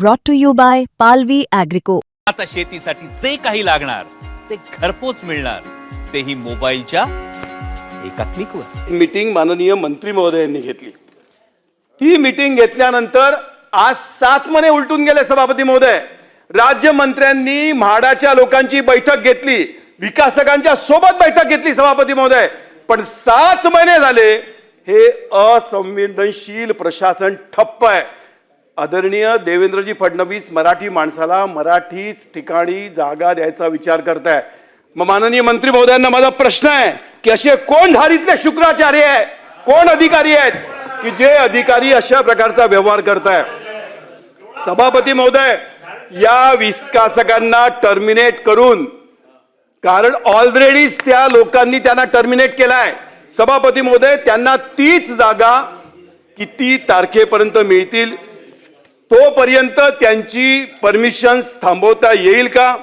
brought to you by Palvi Agrico. आता शेतीसाठी जे काही लागणार ते घरपोच मिळणार, तेही मोबाईलच्या एका क्लिकवर. मीटिंग माननीय मंत्री महोदयांनी घेतली. ही मीटिंग घेतल्यानंतर आज 7 महिने उलटून गेले सभापती महोदय. राज्यमंत्र्यांनी म्हाडाच्या लोकांची बैठक घेतली, विकासकांच्या सोबत बैठक घेतली सभापती महोदय, पण 7 महिने झाले हे असंवेदनशील प्रशासन ठप्प आहे. आदरणीय देवेंद्रजी फडणवीस मराठी माणसाला मराठीच ठिकाणी जागा द्यायचा विचार करताय. मग माननीय मंत्री महोदयांना माझा प्रश्न आहे की असे कोण धारीतले शुक्राचार्य आहे, कोण अधिकारी आहेत की जे अधिकारी अशा प्रकारचा व्यवहार करताय. सभापती महोदय, या विकासकांना टर्मिनेट करून, कारण ऑलरेडीच त्या लोकांनी त्यांना टर्मिनेट केलाय. सभापती महोदय, त्यांना तीच जागा किती तारखेपर्यंत मिळतील तोपर्यंत त्यांची परमिशन्स थांबवता येईल का?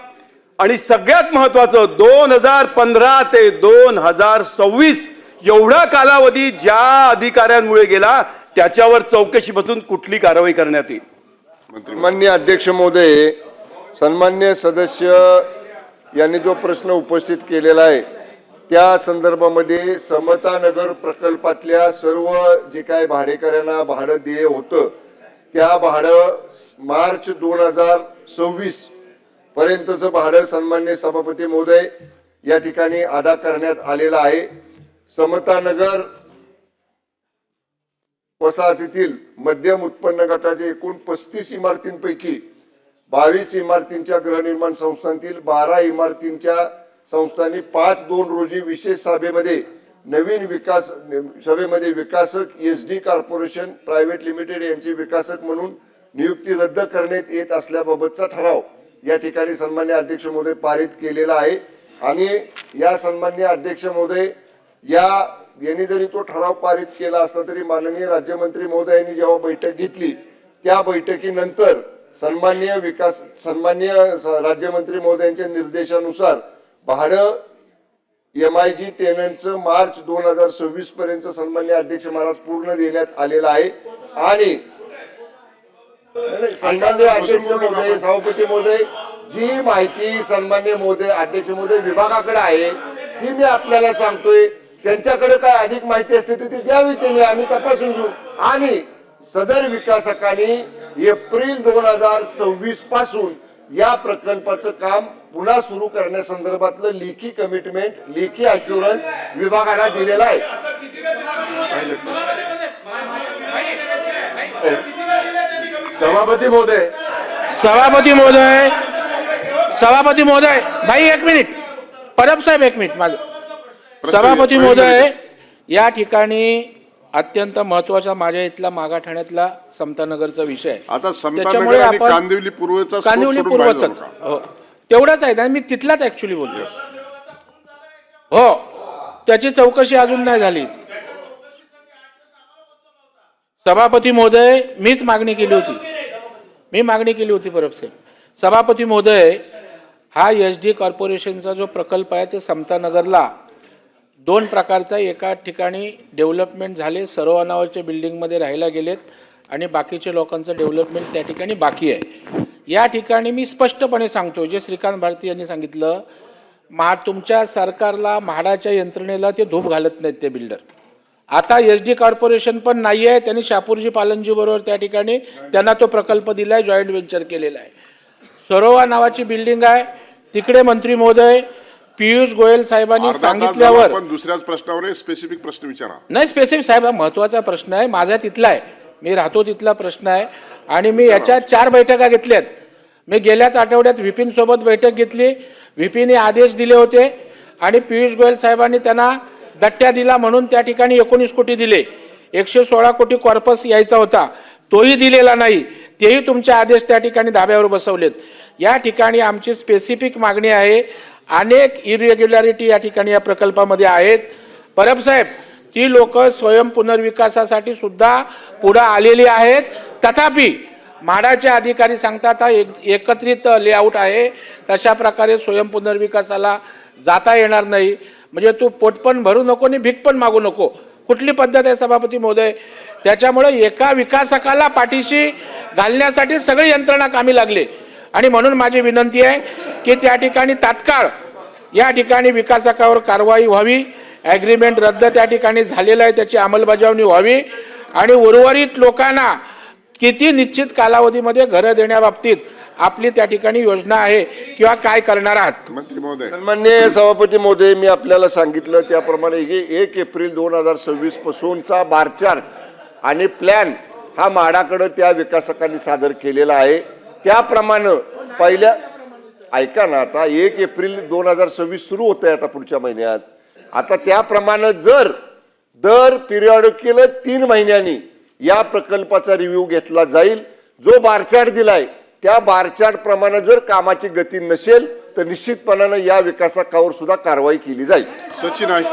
आणि सगळ्यात महत्वाचं 2015 ते 2026 एवढा कालावधी ज्या अधिकाऱ्यांमुळे गेला त्याच्यावर चौकशी बसून कुठली कारवाई करण्यात येईल? माननीय अध्यक्ष महोदय, सन्मान्य सदस्य यांनी जो प्रश्न उपस्थित केलेला आहे त्या संदर्भामध्ये समतानगर प्रकल्पातल्या सर्व जे काय भाडेकऱ्यांना भाडं देय होतं त्या भाडं मार्च 2026 पर्यंतचं भाडं सन्मान्य सभापती महोदय या ठिकाणी अदा करण्यात आलेलं आहे. समतानगर वसाहतीतील मध्यम उत्पन्न गटाच्या एकूण 35 इमारतींपैकी 22 इमारतींच्या गृहनिर्माण संस्थांतील 12 इमारतींच्या संस्थांनी 5/2 रोजी विशेष सभेमध्ये नवीन विकास सभेमध्ये विकासक SD कॉर्पोरेशन प्रायव्हेट लिमिटेड यांची विकासक म्हणून नियुक्ती रद्द करण्यात येत असल्याबाबतचा ठराव या ठिकाणी सन्मान्य अध्यक्ष महोदय पारित केलेला आहे. आणि या सन्मान्य अध्यक्ष महोदय यांनी जरी तो ठराव पारित केला असला तरी माननीय राज्यमंत्री महोदयांनी जेव्हा बैठक घेतली त्या बैठकीनंतर सन्मान्य राज्यमंत्री महोदयांच्या निर्देशानुसार भाडं MIG टेनंटचं मार्च 2026 पर्यंत सन्मान्य अध्यक्ष महाराज पूर्ण देण्यात आलेला आहे. आणि सन्मान्य अध्यक्ष महोदय, सभापती महोदय, जी माहिती सन्मान्य महोदय अध्यक्ष महोदय विभागाकडे आहे ती मी आपल्याला सांगतोय. त्यांच्याकडे काय अधिक माहिती असते ती द्यावी, त्यांनी आम्ही तपासून घेऊ. आणि सदर विकासकांनी एप्रिल 2026 पासून या प्रकल्पाचं काम पुन्हा सुरू करण्यासंदर्भातलं लेखी कमिटमेंट, लेखी अश्युरन्स विभागाला दिलेला आहे. सभापती महोदय, सभापती महोदय, भाई एक मिनिट, परब साहेब एक मिनिट माझं. सभापती महोदय, या ठिकाणी अत्यंत महत्वाचा माझ्या इथला मागाठाण्यातला समतानगरचा विषय आहे. आता समतानगर आणि कांदिवली पूर्वचा हो तेवढाच आहे ना, मी तिथलाच ऍक्च्युली बोलतो. हो, त्याची चौकशी अजून नाही झाली. सभापती महोदय, मीच मागणी केली होती परब साहेब. सभापती महोदय, हा SD कॉर्पोरेशनचा जो प्रकल्प आहे ते समतानगरला 2 प्रकारचा, एका ठिकाणी डेव्हलपमेंट झाले, सर्व अनावरच्या बिल्डिंगमध्ये राहायला गेलेत आणि बाकीच्या लोकांचं डेव्हलपमेंट त्या ठिकाणी बाकी आहे. या ठिकाणी मी स्पष्टपणे सांगतो, जे श्रीकांत भारती यांनी सांगितलं, तुमच्या सरकारला, म्हाडाच्या यंत्रणेला ते धूप घालत नाहीत ते बिल्डर. आता SD कॉर्पोरेशन पण नाही आहे, त्यांनी शापूरजी पालनजी बरोबर त्या ठिकाणी त्यांना तो प्रकल्प दिलाय, जॉईंट व्हेंचर केलेला आहे. सरोवा नावाची बिल्डिंग आहे, तिकडे मंत्री महोदय पियुष गोयल साहेबांनी सांगितल्यावर दुसऱ्याच प्रश्नावर स्पेसिफिक प्रश्न विचारा. नाही, स्पेसिफिक साहेब हा महत्वाचा प्रश्न आहे, माझा तिथला आहे, मी राहतो तिथला प्रश्न आहे. आणि मी याच्या 4 बैठका घेतल्यात. मी गेल्याच आठवड्यात व्हीपीन सोबत बैठक घेतली. व्हीपीने आदेश दिले होते आणि पियुष गोयल साहेबांनी त्यांना दट्ट्या दिला म्हणून त्या ठिकाणी 19 कोटी दिले. 116 कोटी कॉर्पस यायचा होता, तोही दिलेला नाही. तेही तुमचे आदेश त्या ठिकाणी धाब्यावर बसवलेत. या ठिकाणी आमची स्पेसिफिक मागणी आहे. अनेक इरेग्युलॅरिटी या ठिकाणी या प्रकल्पामध्ये आहेत. परब साहेब, ती लोक स्वयं पुनर्विकासासाठी सुद्धा पुढे आलेली आहेत. तथापि म्हाडाचे अधिकारी सांगतात हा एकत्रित लेआउट आहे, तशा प्रकारे स्वयं पुनर्विकासाला जाता येणार नाही. म्हणजे तू पोट पण भरू नको आणि भीक पण मागू नको, कुठली पद्धत आहे सभापती महोदय? त्याच्यामुळे एका विकासकाला पाठीशी घालण्यासाठी सगळी यंत्रणा कामी लागली आणि म्हणून माझी विनंती आहे की त्या ठिकाणी तात्काळ या ठिकाणी विकासकावर कारवाई व्हावी, ॲग्रीमेंट रद्द त्या ठिकाणी झालेलं आहे त्याची अंमलबजावणी व्हावी आणि उर्वरित लोकांना किती निश्चित कालावधीमध्ये घरं देण्याबाबतीत आपली त्या ठिकाणी योजना आहे किंवा काय करणार आहात? मंत्री महोदय, सन्माननीय सभापती महोदय, मी आपल्याला सांगितलं त्याप्रमाणे 1 एप्रिल 2026 पासूनचा बार चार्ट आणि प्लॅन हा म्हाडाकडे त्या विकासकांनी सादर केलेला आहे. त्याप्रमाणे पहिल्या ऐका ना, आता 1 एप्रिल 2026 सुरू होत आहे आता पुढच्या महिन्यात. आता त्याप्रमाणे जर दर पिरियॉडिकल 3 महिन्यांनी या प्रकल्पाचा रिव्ह्यू घेतला जाईल. जो बार चार्ट दिलाय त्या बार चार्ट प्रमाणे जर कामाची गती नसेल तर निश्चितपणाने या विकासकावर सुद्धा कारवाई केली जाईल. सचिन आहे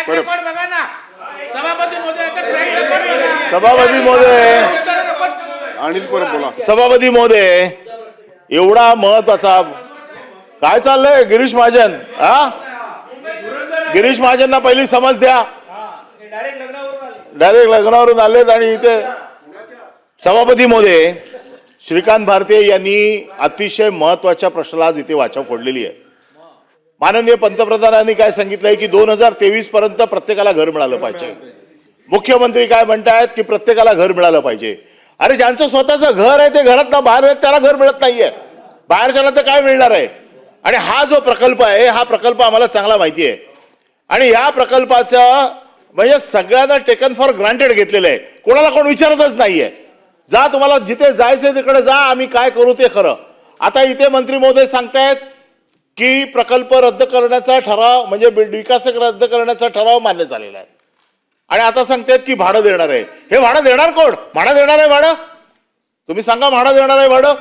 परब. सभापती महोदय, अनिल परब बोला. सभापती महोदय, एवढा महत्वाचा काय चाललंय? गिरीश महाजन, गिरीश महाजनना पहिली समज द्या. डायरेक्ट लग्नावरून आलेत आणि इथे सभापती महोदय, श्रीकांत भारती यांनी अतिशय महत्वाच्या प्रश्नाला आज इथे वाचा फोडलेली आहे. माननीय पंतप्रधानांनी काय सांगितलंय की 2023 पर्यंत प्रत्येकाला घर मिळालं पाहिजे. मुख्यमंत्री काय म्हणतायत की प्रत्येकाला घर मिळालं पाहिजे. अरे ज्यांचं स्वतःचं घर आहे ते घरात ना बाहेर आहेत त्याला घर मिळत नाहीये, बाहेरच्याला तर काय मिळणार आहे? आणि हा जो प्रकल्प आहे हा प्रकल्प आम्हाला चांगला माहिती आहे आणि या प्रकल्पाचं म्हणजे सगळ्यांना टेकन फॉर ग्रांटेड घेतलेलं आहे. कोणाला कोण विचारतच नाहीये. जा, तुम्हाला जिथे जायचंय तिकडे जा, आम्ही काय करू ते खरं. आता इथे मंत्री महोदय सांगतायत की प्रकल्प रद्द करण्याचा ठराव म्हणजे विकासक रद्द करण्याचा ठराव मान्य झालेला आहे आणि आता सांगतायत की भाडं देणार आहे. हे भाडं देणार कोण? म्हाडा देणार आहे भाडं? तुम्ही सांगा, म्हाडा देणार आहे भाडं?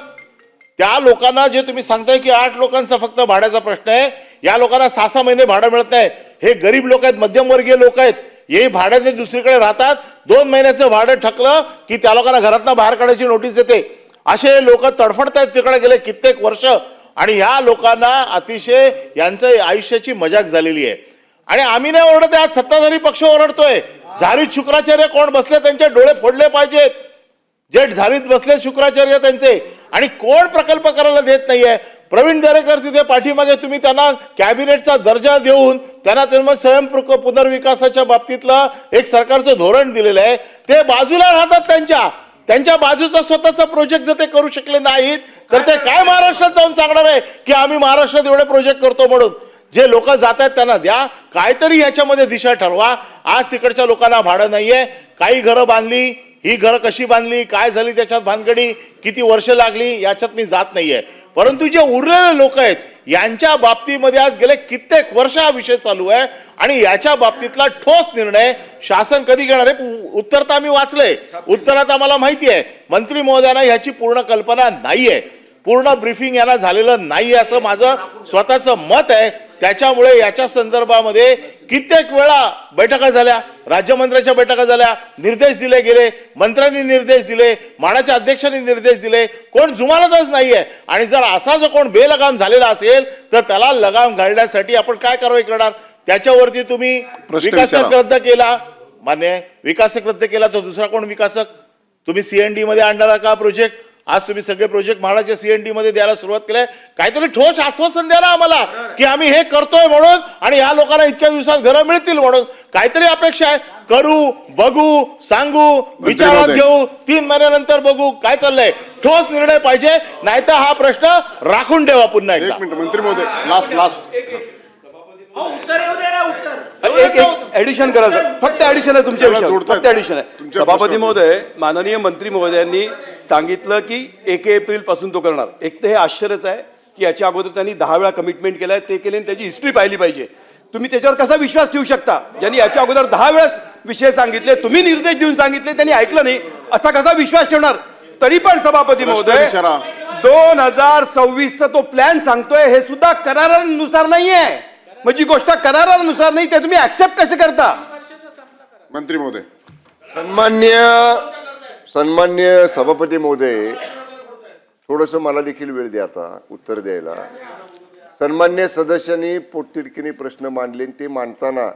त्या लोकांना जे तुम्ही सांगताय की 8 लोकांचा फक्त भाड्याचा प्रश्न आहे, या लोकांना 6-6 महिने भाडं मिळत नाही. हे गरीब लोक आहेत, मध्यमवर्गीय लोक आहेत, हे भाड्याने दुसरीकडे राहतात. 2 महिन्याचं भाडं ठकलं की त्या लोकांना घरातनं बाहेर काढायची नोटीस येते. असे लोक तडफडतायत तिकडे गेले कित्येक वर्ष आणि ह्या लोकांना अतिशय यांचं आयुष्याची मजाक झालेली आहे. आणि आम्ही नाही ओरडत, आज सत्ताधारी पक्ष ओरडतोय. झारीत शुक्राचार्य कोण बसले त्यांचे डोळे फोडले पाहिजेत. जे झारीत बसले शुक्राचार्य त्यांचे, आणि कोण प्रकल्प करायला देत नाहीये. प्रवीण दरेकर तिथे पाठीमागे, तुम्ही त्यांना कॅबिनेटचा दर्जा देऊन त्यांना स्वयं पुनर्विकासाच्या बाबतीतलं एक सरकारचं धोरण दिलेलं आहे. ते बाजूला राहतात, त्यांच्या बाजूचा स्वतःचा प्रोजेक्ट जर ते करू शकले नाहीत तर ते काय महाराष्ट्रात जाऊन सांगणार आहे की आम्ही महाराष्ट्रात एवढे प्रोजेक्ट करतो म्हणून? जे लोक जात आहेत त्यांना द्या, काहीतरी याच्यामध्ये दिशा ठरवा. आज तिकडच्या लोकांना भाडं नाहीये. काही घरं बांधली, ही घरं कशी बांधली, काय झाली त्याच्यात भानगडी, किती वर्ष लागली, याच्यात मी जात नाहीये. परंतु जे उरलेले लोक आहेत यांच्या बाबतीमध्ये आज गेले कित्येक वर्ष हा विषय चालू आहे आणि याच्या बाबतीतला ठोस निर्णय शासन कधी घेणार आहे? उत्तर तर आम्ही वाचलंय, उत्तरात आम्हाला माहिती आहे मंत्री महोदयांना ह्याची पूर्ण कल्पना नाहीये, पूर्ण ब्रीफिंग यांना झालेलं नाही असं माझं स्वतःचं मत आहे. त्याच्यामुळे याच्या संदर्भामध्ये कित्येक वेळा बैठका झाल्या, राज्यमंत्र्यांच्या बैठका झाल्या, निर्देश दिले गेले, मंत्र्यांनी निर्देश दिले, म्हाडाच्या अध्यक्षांनी निर्देश दिले, कोण जुमानतच नाहीये. आणि जर असा जो कोण बेलगाम झालेला असेल तर त्याला लगाम घालण्यासाठी आपण काय कारवाई करणार? त्याच्यावरती तुम्ही विकासक रद्द केला, मान्य, विकासक रद्द केला तर दुसरा कोण विकासक? तुम्ही CND मध्ये आणणारा का प्रोजेक्ट? आज तुम्ही सगळे प्रोजेक्ट म्हाडाच्या CND मध्ये द्यायला सुरुवात केलाय. काहीतरी ठोस आश्वासन द्या ना आम्हाला की आम्ही हे करतोय म्हणून आणि या लोकांना इतक्या दिवसात घरं मिळतील म्हणून. काहीतरी अपेक्षा आहे. करू, बघू, सांगू, विचारात घेऊ, 3 महिन्यानंतर बघू काय चाललंय. ठोस निर्णय पाहिजे, नाहीतर हा प्रश्न राखून ठेवा पुन्हा एकदा. 1 मिनिट मंत्री महोदय, लास्ट एक ऍडिशन करायचं, फक्त ऍडिशन आहे तुमच्या विषयावर, फक्त ऍडिशन आहे. सभापती महोदय, माननीय मंत्री महोदयांनी सांगितलं की 1 एप्रिल पासून तो करणार. एक तर हे आश्चर्यच आहे की याच्या अगोदर त्यांनी 10 वेळा कमिटमेंट केलाय, ते केले, त्याची हिस्ट्री पाहिली पाहिजे. तुम्ही त्याच्यावर कसा विश्वास ठेवू शकता? ज्यांनी याच्या अगोदर 10 वेळा विषय सांगितले, तुम्ही निर्देश देऊन सांगितले, त्यांनी ऐकलं नाही, असा कसा विश्वास ठेवणार? तरी पण सभापती महोदय, 2026चा तो प्लॅन सांगतोय हे सुद्धा करारानुसार नाहीये. म्हणजे गोष्ट करारानुसार नाही, ते तुम्ही ऍक्सेप्ट कसे करता? मंत्री महोदय, सन्मान्य सभापती महोदय, थोडस मला देखील वेळ द्या आता उत्तर द्यायला. सन्मान्य सदस्यांनी पोटतिडकीने प्रश्न मांडले, ते मांडताना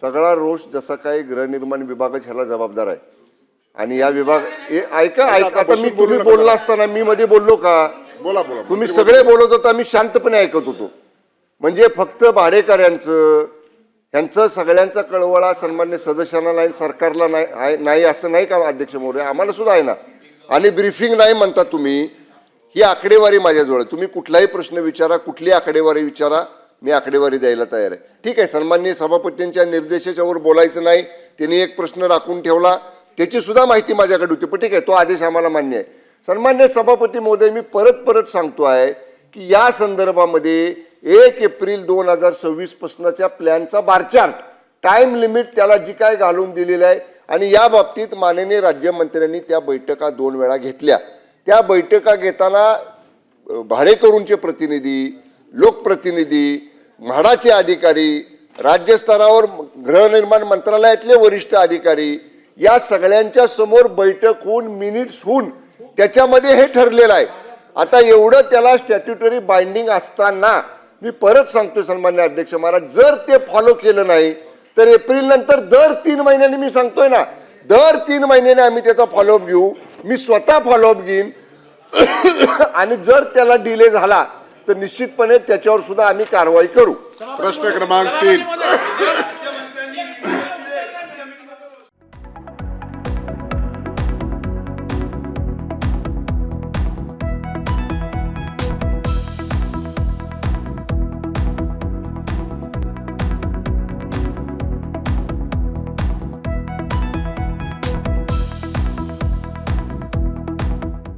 सगळा रोष जसा काही गृहनिर्माण विभागच ह्याला जबाबदार आहे आणि या विभाग ऐका आता मी तुम्ही बोलला असताना मी मध्ये बोललो का? बोला बोला तुम्ही सगळे बोलत होता, मी शांतपणे ऐकत होतो. म्हणजे फक्त भाडेकऱ्यांचं ह्यांचं सगळ्यांचा कळवळा सन्मान्य सदस्यांना नाही, सरकारला नाही असं नाही का अध्यक्ष महोदय? आम्हाला सुद्धा आहे ना. आणि ब्रीफिंग नाही म्हणता तुम्ही. ही आकडेवारी माझ्याजवळ आहे. तुम्ही कुठलाही प्रश्न विचारा, कुठली आकडेवारी विचारा, मी आकडेवारी द्यायला तयार आहे. ठीक आहे, सन्माननीय सभापतींच्या निर्देशाच्या वर बोलायचं नाही, त्यांनी एक प्रश्न राखून ठेवला, त्याची सुद्धा माहिती माझ्याकडे होती, पण ठीक आहे, तो आदेश आम्हाला मान्य आहे. सन्मान्य सभापती महोदय, मी परत सांगतो आहे की या संदर्भामध्ये 1 एप्रिल 2026 पासूनच्या प्लॅनचा बारचार्ट, टाइम लिमिट त्याला जी काय घालून दिलेली आहे आणि या बाबतीत माननीय राज्यमंत्र्यांनी त्या बैठका 2 वेळा घेतल्या. त्या बैठका घेताना भाडेकरूंचे प्रतिनिधी, लोकप्रतिनिधी, म्हाडाचे अधिकारी, राज्यस्तरावर गृहनिर्माण मंत्रालयातले वरिष्ठ अधिकारी या सगळ्यांच्या समोर बैठक होऊन मिनिट्स होऊन त्याच्यामध्ये हे ठरलेलं आहे. आता एवढं त्याला स्टॅट्युटरी बाइंडिंग असताना मी परत सांगतो सन्मान्य अध्यक्ष महाराज, जर ते फॉलो केलं नाही तर एप्रिल नंतर दर 3 महिन्यांनी, मी सांगतोय ना, दर 3 महिन्याने आम्ही त्याचा फॉलोअप घेऊ. मी स्वतः फॉलोअप घेईन आणि जर त्याला डिले झाला तर निश्चितपणे त्याच्यावर सुद्धा आम्ही कारवाई करू. प्रश्न क्रमांक 3